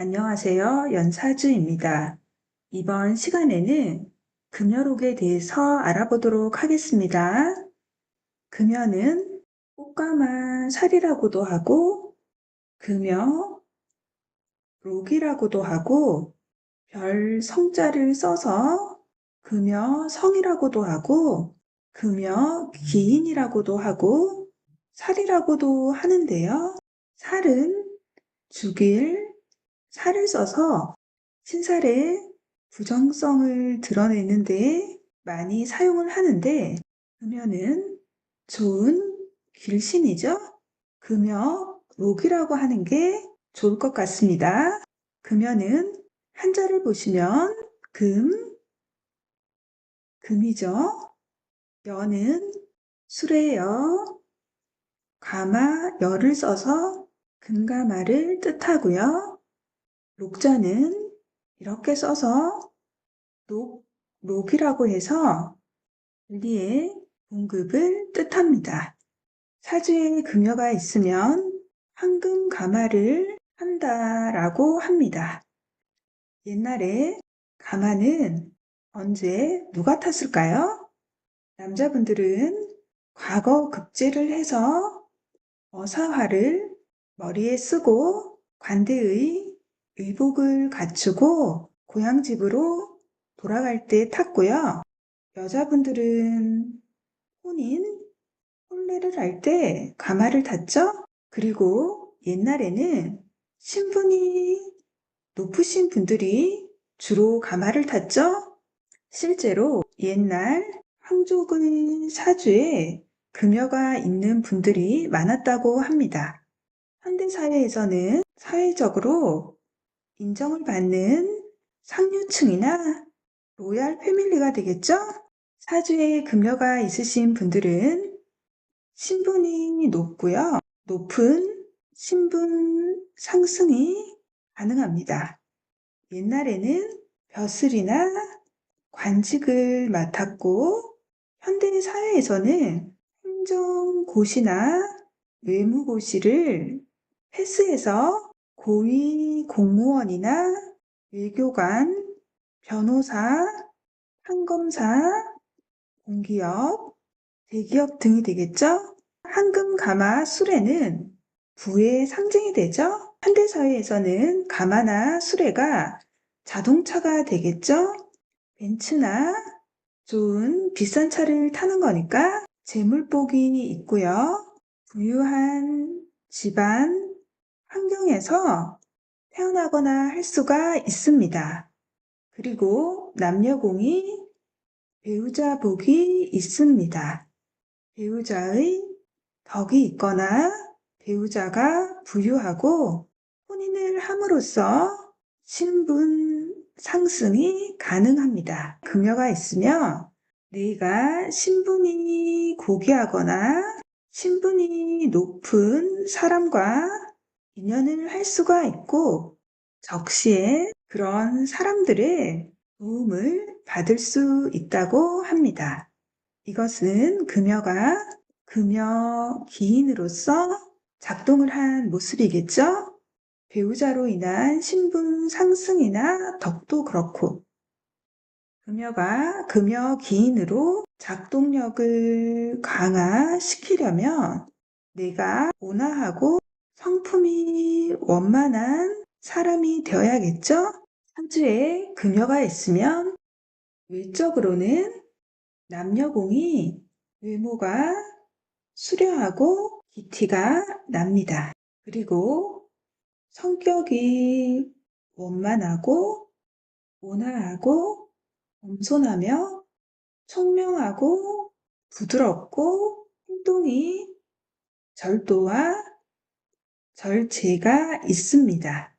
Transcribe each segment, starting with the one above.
안녕하세요. 연사주입니다. 이번 시간에는 금연옥에 대해서 알아보도록 하겠습니다. 금연은 꽃가마 살이라고도 하고 금여록이라고도 하고 별 성자를 써서 금여성이라고도 하고 금여기인이라고도 하고 살이라고도 하는데요. 살은 죽일 살을 써서 신살의 부정성을 드러내는데 많이 사용을 하는데 금연은 좋은 길신이죠. 금여록이라고 하는 게 좋을 것 같습니다. 금연은 한자를 보시면 금이죠. 여는 수레여, 가마, 여를 써서 금가마를 뜻하고요. 녹자는 이렇게 써서 녹이라고 해서 분리의 공급을 뜻합니다. 사주에 금여가 있으면 황금 가마를 한다라고 합니다. 옛날에 가마는 언제 누가 탔을까요? 남자분들은 과거 급제를 해서 어사화를 머리에 쓰고 관대의 의복을 갖추고 고향집으로 돌아갈 때 탔고요. 여자분들은 혼례를 할 때 가마를 탔죠. 그리고 옛날에는 신분이 높으신 분들이 주로 가마를 탔죠. 실제로 옛날 황족의 사주에 금여가 있는 분들이 많았다고 합니다. 현대사회에서는 사회적으로 인정을 받는 상류층이나 로얄 패밀리가 되겠죠? 사주에 금여가 있으신 분들은 신분이 높고요. 높은 신분 상승이 가능합니다. 옛날에는 벼슬이나 관직을 맡았고 현대사회에서는 행정고시나 외무고시를 패스해서 고위 공무원이나 외교관, 변호사, 판검사, 공기업, 대기업 등이 되겠죠? 황금, 가마, 수레는 부의 상징이 되죠? 현대사회에서는 가마나 수레가 자동차가 되겠죠? 벤츠나 좋은 비싼 차를 타는 거니까 재물복이 있고요. 부유한 집안 환경에서 태어나거나 할 수가 있습니다. 그리고 남녀공이 배우자 복이 있습니다. 배우자의 덕이 있거나 배우자가 부유하고 혼인을 함으로써 신분 상승이 가능합니다. 금여가 있으면 내가 신분이 고귀하거나 신분이 높은 사람과 인연을 할 수가 있고 적시에 그런 사람들의 도움을 받을 수 있다고 합니다. 이것은 금여가 금여기인으로서 작동을 한 모습이겠죠? 배우자로 인한 신분 상승이나 덕도 그렇고 금여가 금여기인으로 작동력을 강화시키려면 내가 온화하고 성품이 원만한 사람이 되어야겠죠? 사주에 금여가 있으면 외적으로는 남녀공이 외모가 수려하고 기티가 납니다. 그리고 성격이 원만하고 온화하고 겸손하며 총명하고 부드럽고 행동이 절도와 절제가 있습니다.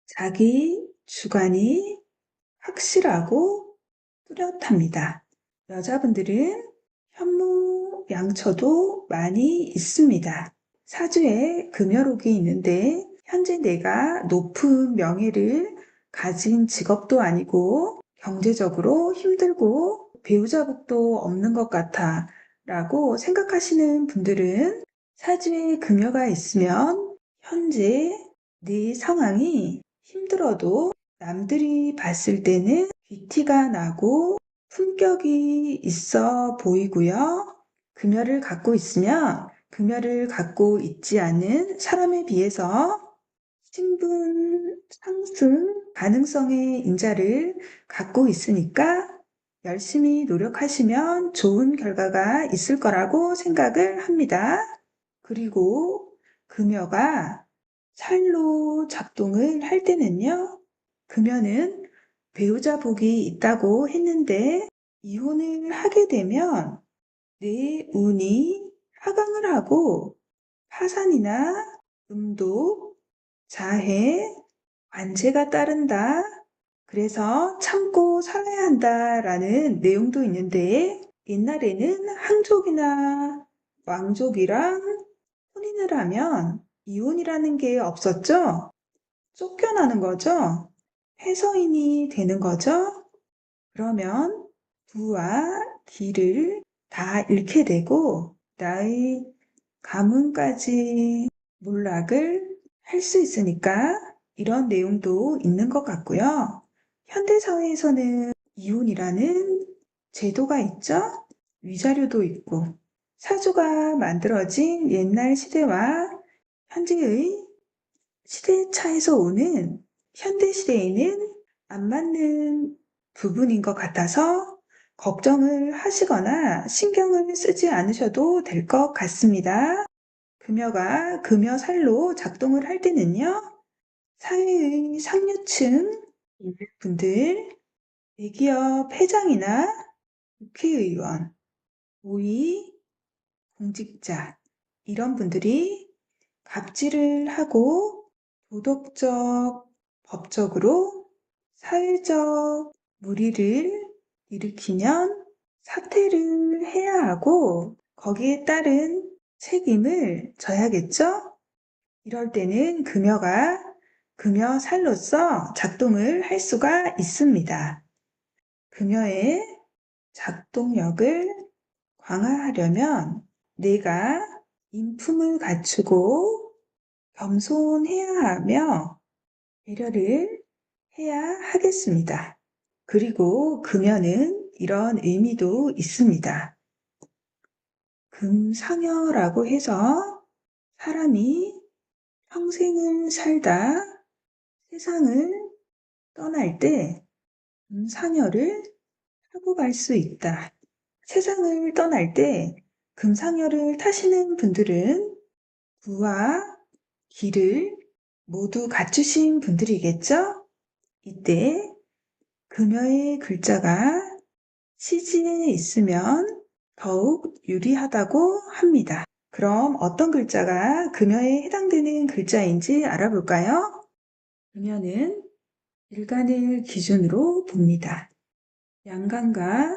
자기 주관이 확실하고 뚜렷합니다. 여자분들은 현모양처도 많이 있습니다. 사주에 금여록이 있는데 현재 내가 높은 명예를 가진 직업도 아니고 경제적으로 힘들고 배우자복도 없는 것 같아 라고 생각하시는 분들은 사주에 금여가 있으면 현재 네 상황이 힘들어도 남들이 봤을 때는 귀티가 나고 품격이 있어 보이고요. 금혈을 갖고 있으면 금혈을 갖고 있지 않은 사람에 비해서 신분 상승 가능성의 인자를 갖고 있으니까 열심히 노력하시면 좋은 결과가 있을 거라고 생각을 합니다. 그리고 금여가 살로 작동을 할 때는요, 금여는 배우자 복이 있다고 했는데 이혼을 하게 되면 내 운이 하강을 하고 파산이나 음독, 자해, 관제가 따른다. 그래서 참고 살아야 한다라는 내용도 있는데 옛날에는 항족이나 왕족이랑 혼인을 하면 이혼이라는 게 없었죠? 쫓겨나는 거죠? 해서인이 되는 거죠? 그러면 부와 기를 다 잃게 되고 나의 가문까지 몰락을 할 수 있으니까 이런 내용도 있는 것 같고요. 현대사회에서는 이혼이라는 제도가 있죠? 위자료도 있고 사주가 만들어진 옛날 시대와 현재의 시대 차에서 오는 현대 시대에는 안 맞는 부분인 것 같아서 걱정을 하시거나 신경을 쓰지 않으셔도 될 것 같습니다. 금여가 금여살로 작동을 할 때는요, 사회의 상류층 분들, 대기업 회장이나 국회의원, 고위 공직자, 이런 분들이 갑질을 하고 도덕적, 법적으로 사회적 무리를 일으키면 사퇴를 해야 하고 거기에 따른 책임을 져야겠죠? 이럴 때는 금여가 금여살로서 작동을 할 수가 있습니다. 금여의 작동력을 강화하려면 내가 인품을 갖추고 겸손해야 하며 배려를 해야 하겠습니다. 그리고 금연은 이런 의미도 있습니다. 금상여라고 해서 사람이 평생을 살다 세상을 떠날 때 금상여를 타고 갈 수 있다. 세상을 떠날 때 금상여를 타시는 분들은 부와 기를 모두 갖추신 분들이겠죠? 이때 금여의 글자가 시지에 있으면 더욱 유리하다고 합니다. 그럼 어떤 글자가 금여에 해당되는 글자인지 알아볼까요? 금여는 일간을 기준으로 봅니다. 양간과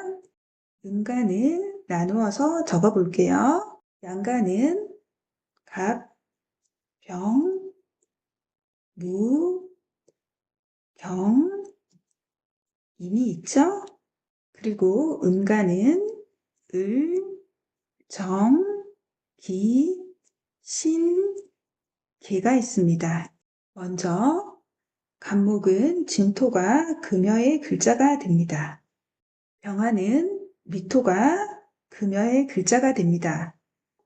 음간을 나누어서 적어볼게요. 양간은 갑, 병, 무, 경, 임이 있죠? 그리고 음간은 을, 정, 기, 신, 개가 있습니다. 먼저 간목은 진토가 금여의 글자가 됩니다. 병화는 미토가 금여의 글자가 됩니다.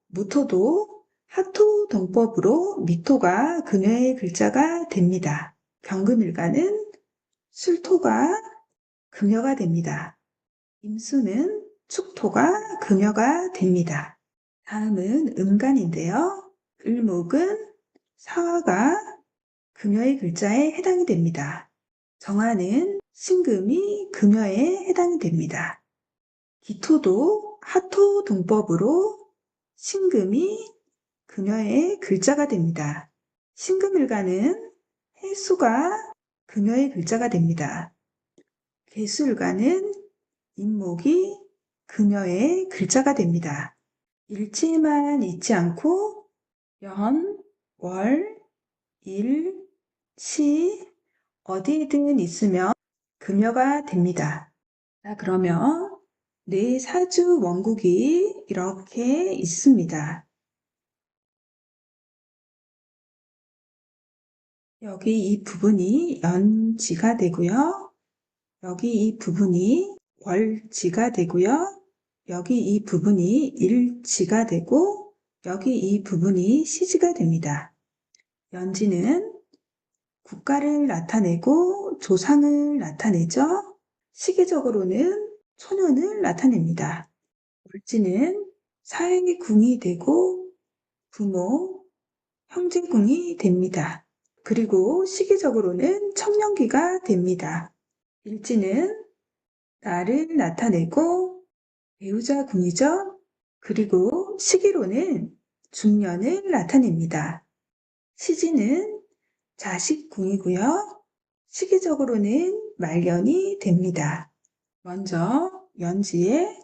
무토도 하토동법으로 미토가 금여의 글자가 됩니다. 경금일간은 술토가 금여가 됩니다. 임수는 축토가 금여가 됩니다. 다음은 음간인데요. 을목은 사화가 금여의 글자에 해당이 됩니다. 정화는 신금이 금여에 해당이 됩니다. 기토도 하토동법으로 신금이 금여의 글자가 됩니다. 신금일간은 해수가 금여의 글자가 됩니다. 개수일간은 임목이 금여의 글자가 됩니다. 일지만 있지 않고 연, 월, 일, 시 어디든 있으면 금여가 됩니다. 자, 그러면 내 사주 원국이 이렇게 있습니다. 여기 이 부분이 연지가 되고요. 여기 이 부분이 월지가 되고요. 여기 이 부분이 일지가 되고 여기 이 부분이 시지가 됩니다. 연지는 국가를 나타내고 조상을 나타내죠. 시기적으로는 초년을 나타냅니다. 월지는 사회궁이 되고 부모, 형제궁이 됩니다. 그리고 시기적으로는 청년기가 됩니다. 일지는 나를 나타내고 배우자궁이죠. 그리고 시기로는 중년을 나타냅니다. 시지는 자식궁이고요. 시기적으로는 말년이 됩니다. 먼저 연지에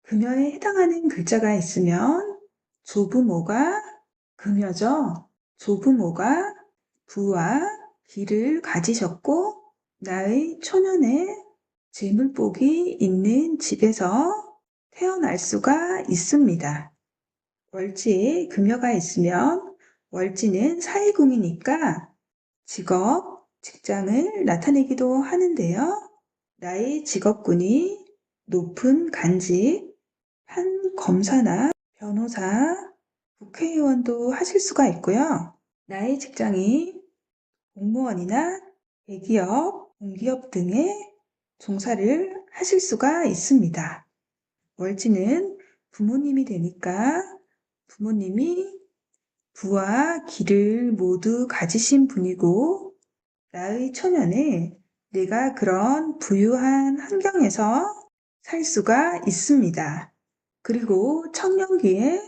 금여에 해당하는 글자가 있으면 조부모가 금여죠. 조부모가 부와 기를 가지셨고 나의 초년에 재물복이 있는 집에서 태어날 수가 있습니다. 월지에 금여가 있으면 월지는 사회궁이니까 직업, 직장을 나타내기도 하는데요. 나의 직업군이 높은 간직, 한 검사나 변호사, 국회의원도 하실 수가 있고요. 나의 직장이 공무원이나 대기업, 공기업 등에 종사를 하실 수가 있습니다. 월지는 부모님이 되니까 부모님이 부와 기를 모두 가지신 분이고 나의 초년에 내가 그런 부유한 환경에서 살 수가 있습니다. 그리고 청년기에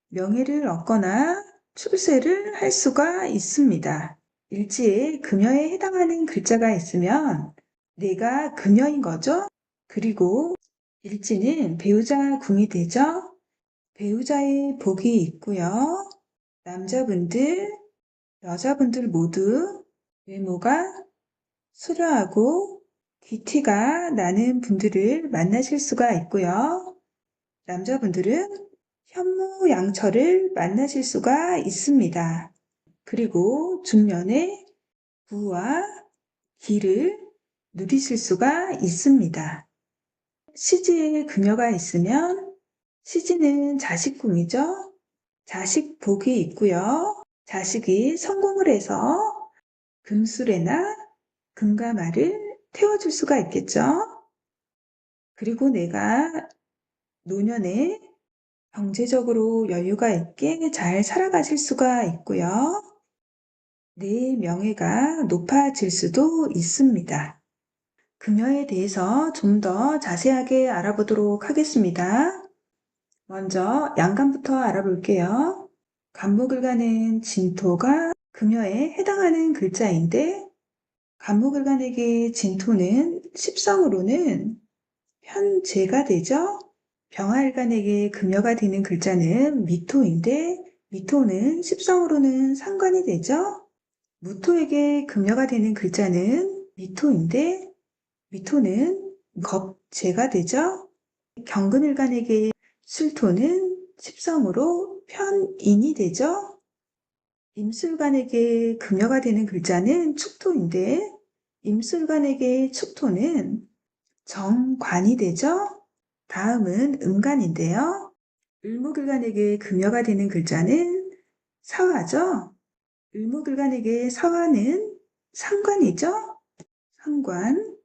명예를 얻거나 출세를 할 수가 있습니다. 일지에 금여에 해당하는 글자가 있으면 내가 금여인 거죠. 그리고 일지는 배우자 궁이 되죠. 배우자의 복이 있고요. 남자분들, 여자분들 모두 외모가 수려하고 귀티가 나는 분들을 만나실 수가 있고요. 남자분들은 현모양처를 만나실 수가 있습니다. 그리고 중년에 부와 기를 누리실 수가 있습니다. 시지에 금여가 있으면 시지는 자식궁이죠. 자식 복이 있고요. 자식이 성공을 해서 금수레나 금가마를 태워줄 수가 있겠죠. 그리고 내가 노년에 경제적으로 여유가 있게 잘 살아가실 수가 있고요. 내 명예가 높아질 수도 있습니다. 금여에 대해서 좀 더 자세하게 알아보도록 하겠습니다. 먼저 양간부터 알아볼게요. 간목을간은 진토가 금여에 해당하는 글자인데 간목을간에게 진토는 십성으로는 현재가 되죠. 병화일간에게 금여가 되는 글자는 미토인데 미토는 십성으로는 상관이 되죠. 무토에게 금여가 되는 글자는 미토인데 미토는 겁재가 되죠. 경금일간에게 술토는 십성으로 편인이 되죠. 임술간에게 금여가 되는 글자는 축토인데 임술간에게 축토는 정관이 되죠. 다음은 음간인데요. 을목을간에게 금여가 되는 글자는 사화죠. 을목을간에게 사화는 상관이죠. 상관.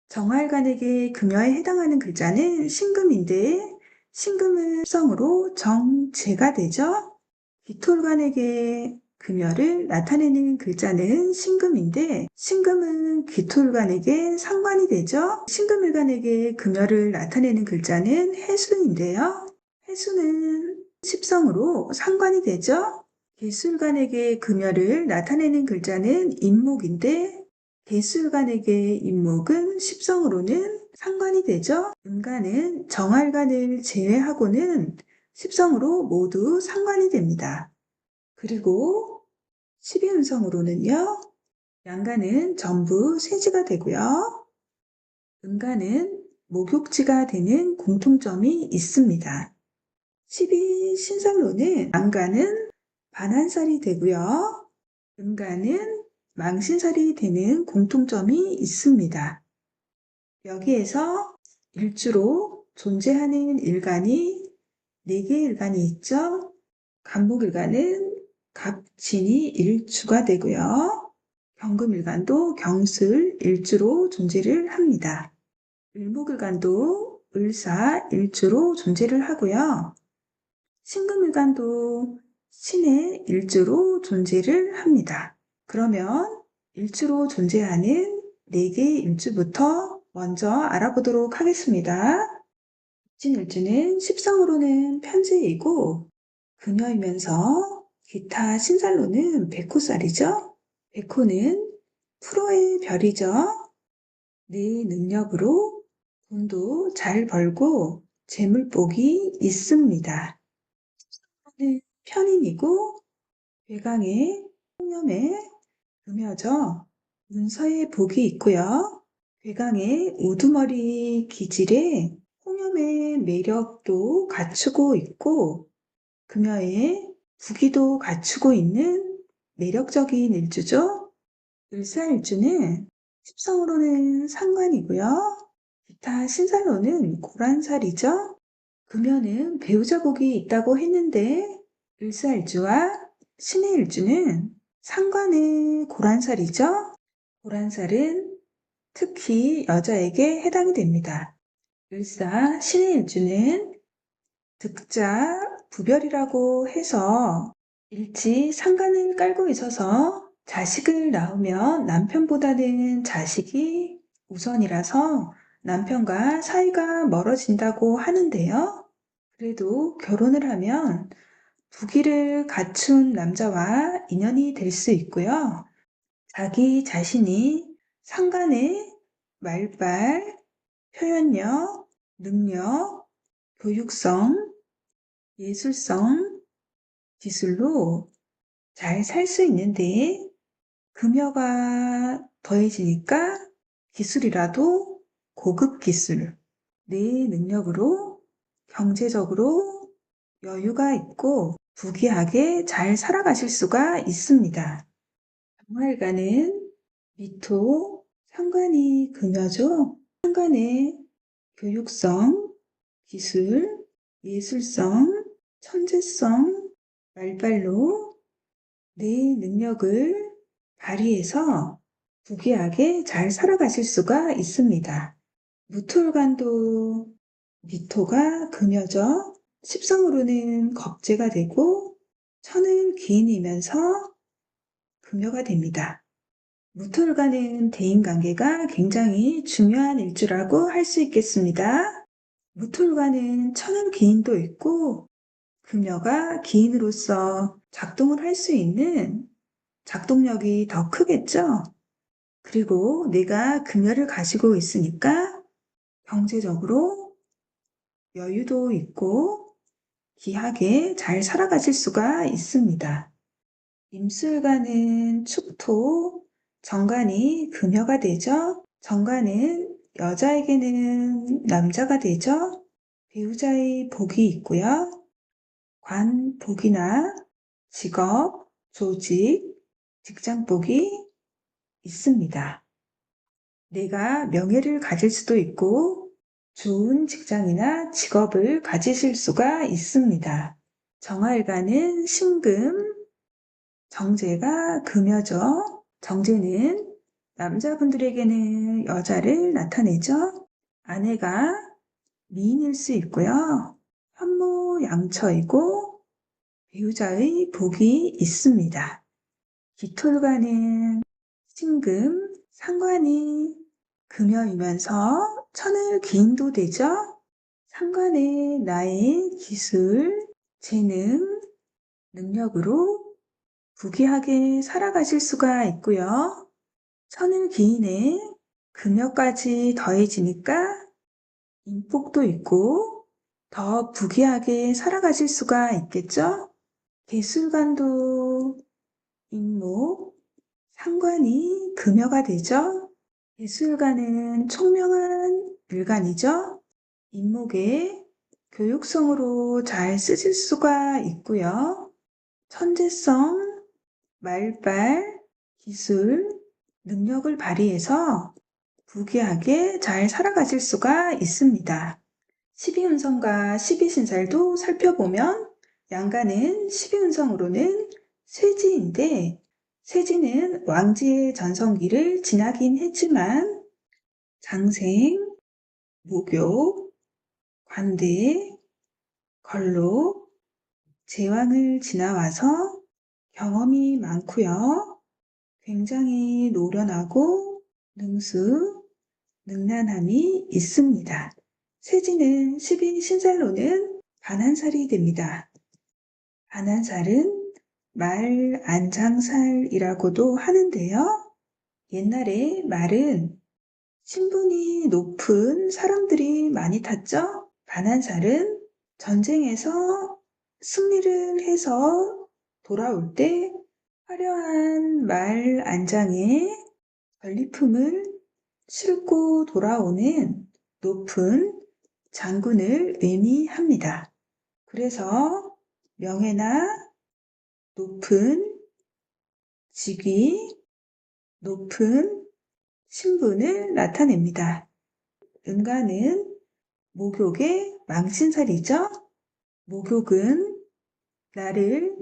정화일간에게 금여에 해당하는 글자는 신금인데 신금은 성으로 정제가 되죠. 귀토일간에게 금여를 나타내는 글자는 신금인데 신금은 귀토일간에게 상관이 되죠. 신금일간에게 금여를 나타내는 글자는 해수인데요. 해수는 십성으로 상관이 되죠. 개수일간에게 금여를 나타내는 글자는 임목인데 개수일간에게 임목은 십성으로는 상관이 되죠. 음간은 정화일간을 제외하고는 십성으로 모두 상관이 됩니다. 그리고 12운성으로는요. 양간은 전부 세지가 되고요. 음간은 목욕지가 되는 공통점이 있습니다. 12신설로는 양간은 반한살이 되고요. 음간은 망신살이 되는 공통점이 있습니다. 여기에서 일주로 존재하는 일간이 4개의 일간이 있죠. 간목일간은 갑진이 일주가 되고요. 경금일간도 경술 일주로 존재를 합니다. 을목일간도 을사 일주로 존재를 하고요. 신금일간도 신의 일주로 존재를 합니다. 그러면 일주로 존재하는 4개의 일주부터 먼저 알아보도록 하겠습니다. 갑진일주는 십성으로는 편재이고 금여이면서 기타 신살로는 백호살이죠. 백호는 프로의 별이죠. 내 능력으로 돈도 잘 벌고 재물복이 있습니다. 십성으로는 편인이고 괴강에 홍염에 금여져 문서에 복이 있고요. 괴강의 우두머리 기질에 홍염의 매력도 갖추고 있고 금여에 부기도 갖추고 있는 매력적인 일주죠. 을사일주는 십성으로는 상관이고요. 기타 신살로는 고란살이죠. 금여는 배우자 복이 있다고 했는데 을사일주와 신의 일주는 상관의 고란살이죠. 고란살은 특히 여자에게 해당이 됩니다. 을사 신의 일주는 득자 부별이라고 해서 일지 상관을 깔고 있어서 자식을 낳으면 남편보다는 자식이 우선이라서 남편과 사이가 멀어진다고 하는데요. 그래도 결혼을 하면 부기를 갖춘 남자와 인연이 될 수 있고요. 자기 자신이 상간의 말발, 표현력, 능력, 교육성, 예술성, 기술로 잘 살 수 있는데 금여가 더해지니까 기술이라도 고급 기술, 내 능력으로 경제적으로 여유가 있고 부귀하게 잘 살아가실 수가 있습니다. 정화일간은 미토, 상관이 금여죠. 상관의 교육성, 기술, 예술성, 천재성, 말발로 내 능력을 발휘해서 부귀하게 잘 살아가실 수가 있습니다. 무토일간도 미토가 금여져 십성으로는 겁재가 되고 천을 기인이면서 금여가 됩니다. 무토일간은 대인관계가 굉장히 중요한 일주라고 할 수 있겠습니다. 무토일간은 천은 기인도 있고 금여가 기인으로서 작동을 할 수 있는 작동력이 더 크겠죠. 그리고 내가 금여를 가지고 있으니까 경제적으로 여유도 있고 귀하게 잘 살아가실 수가 있습니다. 임술간은 축토, 정관이 금여가 되죠. 정관은 여자에게는 남자가 되죠. 배우자의 복이 있고요. 관복이나 직업, 조직, 직장복이 있습니다. 내가 명예를 가질 수도 있고 좋은 직장이나 직업을 가지실 수가 있습니다. 정화일간은 신금, 정제가 금여죠. 정제는 남자분들에게는 여자를 나타내죠. 아내가 미인일 수 있고요. 현모양처이고 배우자의 복이 있습니다. 기토일간은 신금, 상관이 금여이면서 천을 기인도 되죠. 상관의 나의 기술, 재능, 능력으로 부귀하게 살아가실 수가 있고요. 천을 기인에 금여까지 더해지니까 인복도 있고 더 부귀하게 살아가실 수가 있겠죠. 개술관도 인목, 상관이 금여가 되죠. 개술관은 총명한 일간이죠. 인목에 교육성으로 잘 쓰실 수가 있고요. 천재성, 말발, 기술, 능력을 발휘해서 부귀하게 잘 살아가실 수가 있습니다. 12운성과 12신살도 살펴보면 양가는 12운성으로는 쇠지인데 쇠지는 왕지의 전성기를 지나긴 했지만 장생, 목욕, 관대, 걸록, 제왕을 지나와서 경험이 많고요. 굉장히 노련하고 능수, 능란함이 있습니다. 쇠지는 12신살로는 반한살이 됩니다. 반한살은 말안장살이라고도 하는데요. 옛날에 말은 신분이 높은 사람들이 많이 탔죠. 반한살은 전쟁에서 승리를 해서 돌아올 때 화려한 말 안장에 전리품을 싣고 돌아오는 높은 장군을 의미합니다. 그래서 명예나 높은 직위, 높은 신분을 나타냅니다. 은가는 목욕의 망신살이죠. 목욕은 나를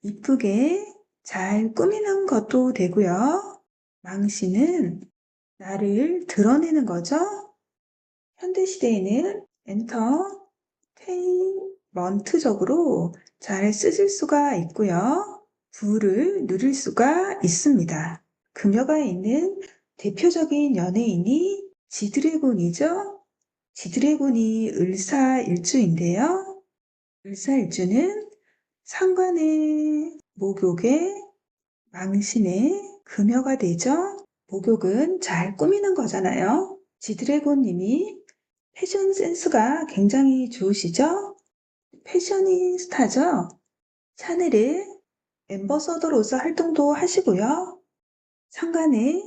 이쁘게 잘 꾸미는 것도 되고요. 망신은 나를 드러내는 거죠. 현대시대에는 엔터테인먼트적으로 잘 쓰실 수가 있고요. 부를 누릴 수가 있습니다. 금여가에 있는 대표적인 연예인이 지드래곤이죠. 지드래곤이 을사일주인데요. 을사일주는 상관의 목욕에 망신의 금여가 되죠. 목욕은 잘 꾸미는 거잖아요. 지드래곤님이 패션 센스가 굉장히 좋으시죠? 패셔니스타죠? 샤넬의 앰버서더로서 활동도 하시고요. 상관에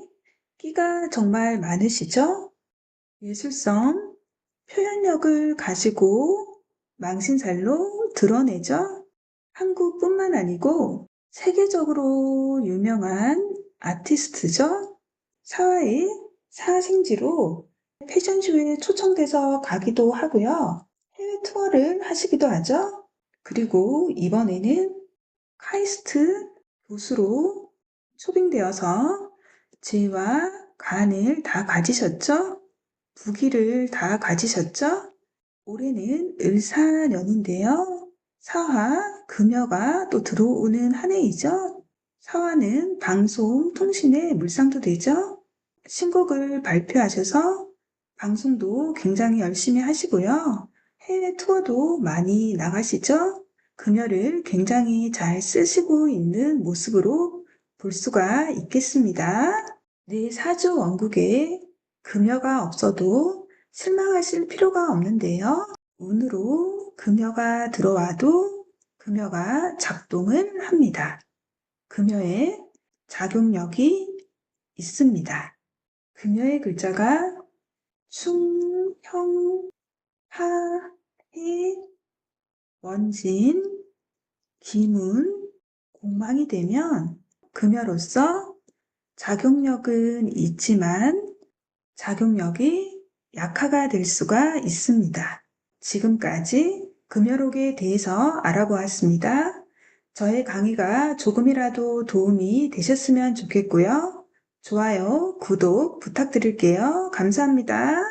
끼가 정말 많으시죠? 예술성, 표현력을 가지고 망신살로 드러내죠? 한국뿐만 아니고 세계적으로 유명한 아티스트죠? 사화의 사생지로 패션쇼에 초청돼서 가기도 하고요. 해외 투어를 하시기도 하죠. 그리고 이번에는 카이스트 교수로 초빙되어서 지와 관을 다 가지셨죠? 부기를 다 가지셨죠? 올해는 을사년인데요. 사화, 금여가 또 들어오는 한 해이죠. 사화는 방송, 통신의 물상도 되죠. 신곡을 발표하셔서 방송도 굉장히 열심히 하시고요. 해외 투어도 많이 나가시죠. 금여를 굉장히 잘 쓰시고 있는 모습으로 볼 수가 있겠습니다. 내 사주 원국에 금여가 없어도 실망하실 필요가 없는데요. 운으로 금여가 들어와도 금여가 작동을 합니다. 금여에 작용력이 있습니다. 금여의 글자가 충, 형, 하, 해, 원진, 기문, 공망이 되면 금여로서 작용력은 있지만 작용력이 약화가 될 수가 있습니다. 지금까지 금여록에 대해서 알아보았습니다. 저의 강의가 조금이라도 도움이 되셨으면 좋겠고요. 좋아요, 구독 부탁드릴게요. 감사합니다.